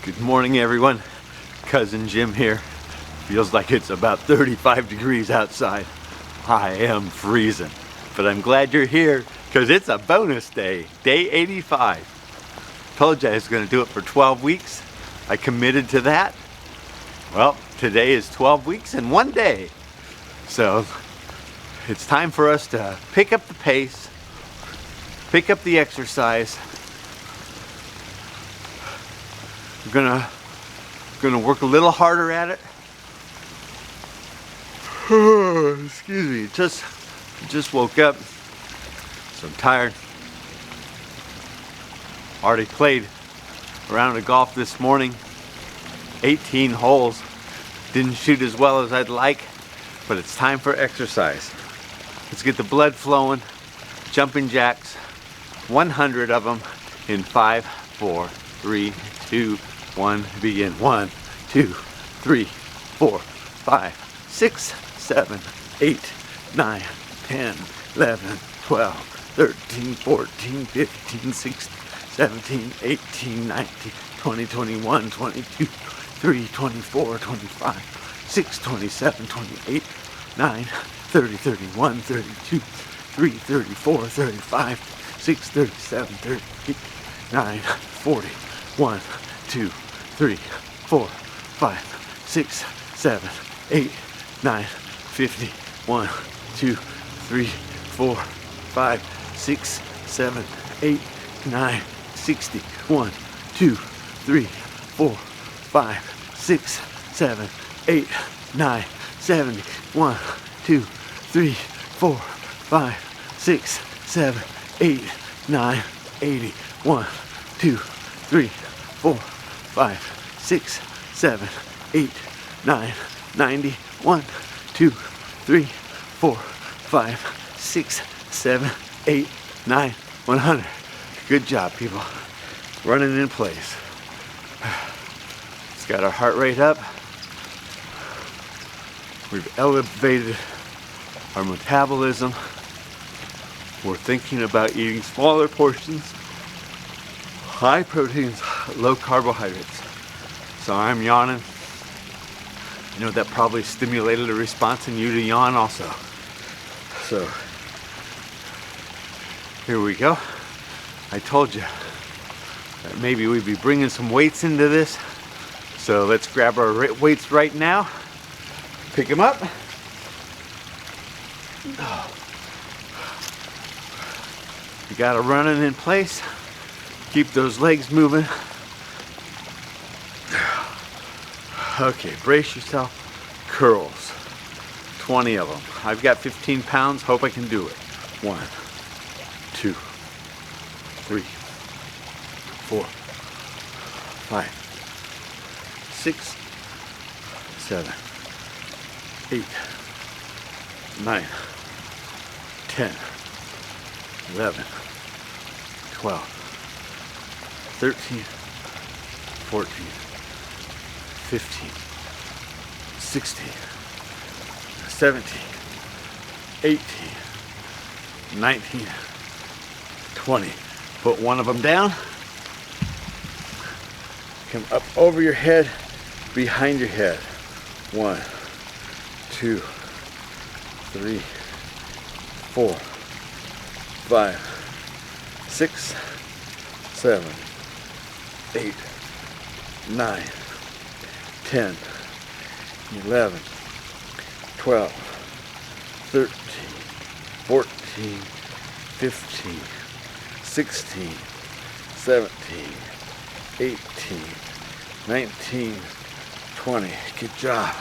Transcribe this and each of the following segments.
Good morning, everyone. Cousin Jim here. Feels like it's about 35 degrees outside. I am freezing, but I'm glad you're here because it's a bonus day, day 85. Told you I was going to do it for 12 weeks. I committed to that. Well, today is 12 weeks and 1 day. So it's time for us to pick up the pace, pick up the exercise. We're gonna work a little harder at it. Excuse me, just woke up, so I'm tired. Already played a round of golf this morning, 18 holes. Didn't shoot as well as I'd like, but it's time for exercise. Let's get the blood flowing. Jumping jacks, 100 of them in 5, 4, 3, 2, 1, begin. 1, 2, 3, 4, 5, 6, 7, 8, 9, 10, 11, 12, 13, 14, 15, 16, 17, 18, 19, 20, 21, 22, 3, 24, 25, 6, 27, 28, 9, 30, 31, 32, 3, 34, 35, 6, 37, 38, 9, 40, 1, 2, 3, 4, 5, 6, 7, 8, 9, 50, 1, 2, 3, 4, 5, 6, 7, 8, 9, 60, 1, 2, 3, 4, 5, 6, 7, 8, 9, 70, 1, 2, 3, 4, 5, 6, 7, 8, 9, 80, 1, 2, 3, 4, 5, 6, 7, 8, 9, 90, 1, 2, 3, 4, 5, 6, 7, 8, 9, 100. Good job, people. Running in place. It's got our heart rate up. We've elevated our metabolism. We're thinking about eating smaller portions, high proteins, low carbohydrates. So I'm yawning. I know that probably stimulated a response in you to yawn also. So here we go. I told you that maybe we'd be bringing some weights into this. So let's grab our weights right now. Pick them up. You got to run it in place. Keep those legs moving. Okay, brace yourself. Curls. 20 of them. I've got 15 pounds. Hope I can do it. 1, 2, 3, 4, 5, 6, 7, 8, 9, 10, 11, 12, 13, 14, 15, 16, 17, 18, 19, 20. Put one of them down. Come up over your head, behind your head. 1, 2, 3, 4, 5, 6, 7, 8, 9, 10, 11, 12, 13, 14, 15, 16, 17, 18, 19, 20. Good job.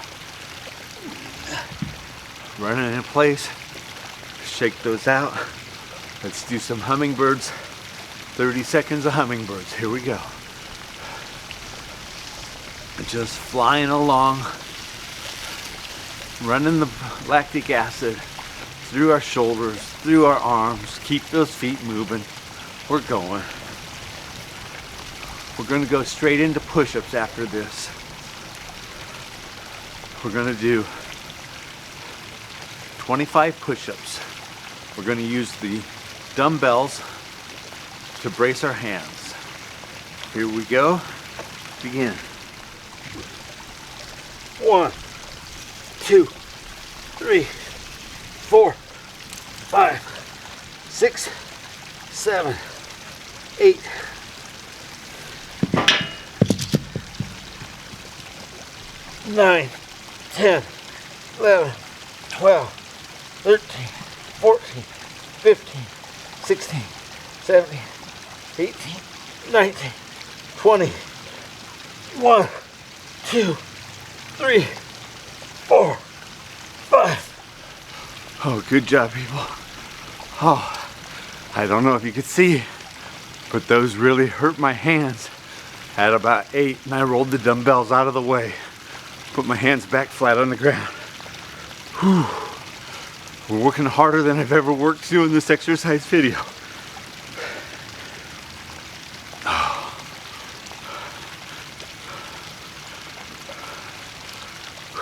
Running in place. Shake those out. Let's do some hummingbirds. 30 seconds of hummingbirds. Here we go. Just flying along. Running the lactic acid through our shoulders, through our arms. Keep those feet moving. We're going. We're going to go straight into push-ups after this. We're going to do 25 push-ups. We're going to use the dumbbells to brace our hands. Here we go. Begin. 1, 2, 3, 4, 5, 6, 7, 8, 9, 10, 11, 12, 13, 14, 15, 16, 17, 18, 19, 20. 1, 2, 3, 4, 5. Oh, good job, people. Oh, I don't know if you could see, but those really hurt my hands at about 8, and I rolled the dumbbells out of the way. Put my hands back flat on the ground. Whew. We're working harder than I've ever worked doing this exercise video.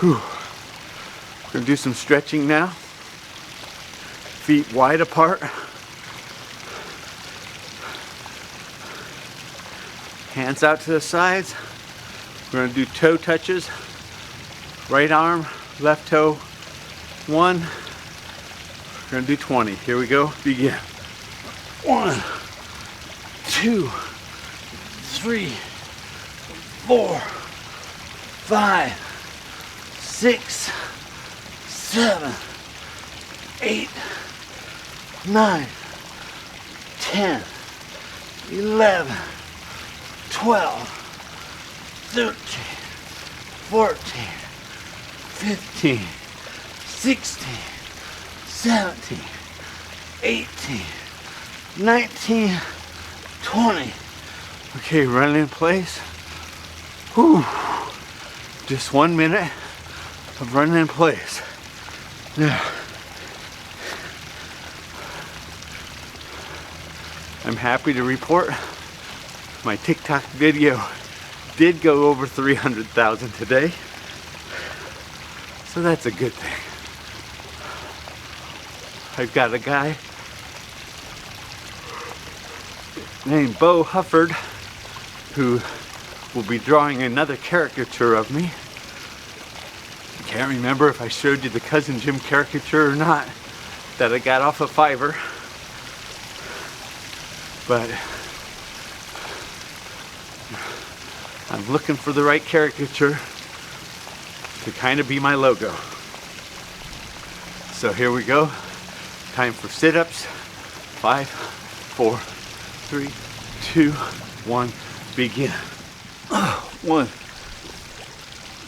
Whew. We're gonna do some stretching now. Feet wide apart. Hands out to the sides. We're gonna do toe touches. Right arm, left toe. 1. We're gonna do 20. Here we go. Begin. 1, 2, 3, 4, 5, 6, 7, 8, 9, 10, 11, 12, 13, 14, 15, 16, 17, 18, 19, 20. Okay, run in place. Whew. Just 1 minute of running in place. Now, I'm happy to report my TikTok video did go over 300,000 today. So that's a good thing. I've got a guy named Bo Hufford who will be drawing another caricature of me. I can't remember if I showed you the Cousin Jim caricature or not that I got off of Fiverr, but I'm looking for the right caricature to kind of be my logo. So here we go. Time for sit-ups. 5, 4, 3, 2, 1, begin. 1,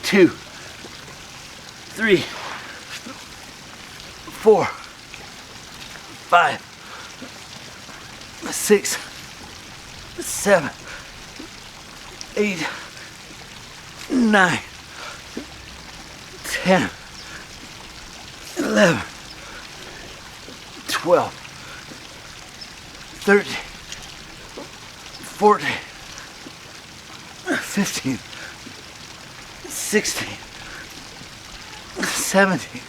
2, 3, 4, 5, 6, 7, 8, 9, 10, 11, 12, 13, 14, 15, 16, 17,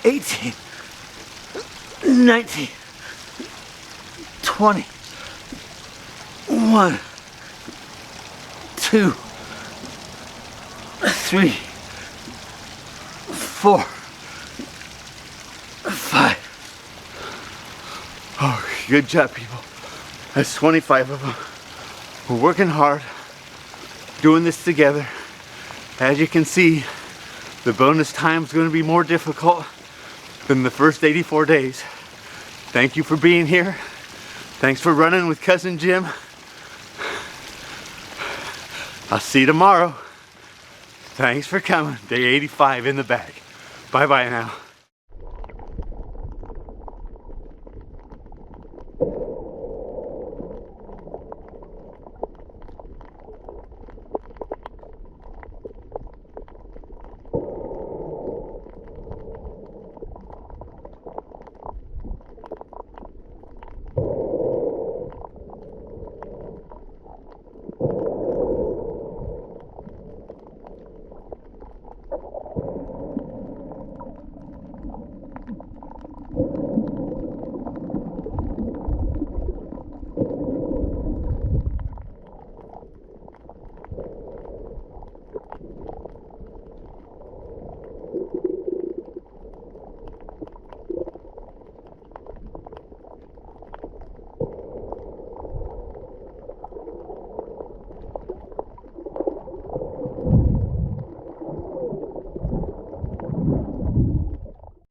18, 19, 20, 1, 2, 3, 4, 5. Oh, good job, people. That's 25 of them. We're working hard, doing this together. As you can see, the bonus time is going to be more difficult than the first 84 days. Thank you for being here. Thanks for running with Cousin Jim. I'll see you tomorrow. Thanks for coming. Day 85 in the bag. Bye-bye now.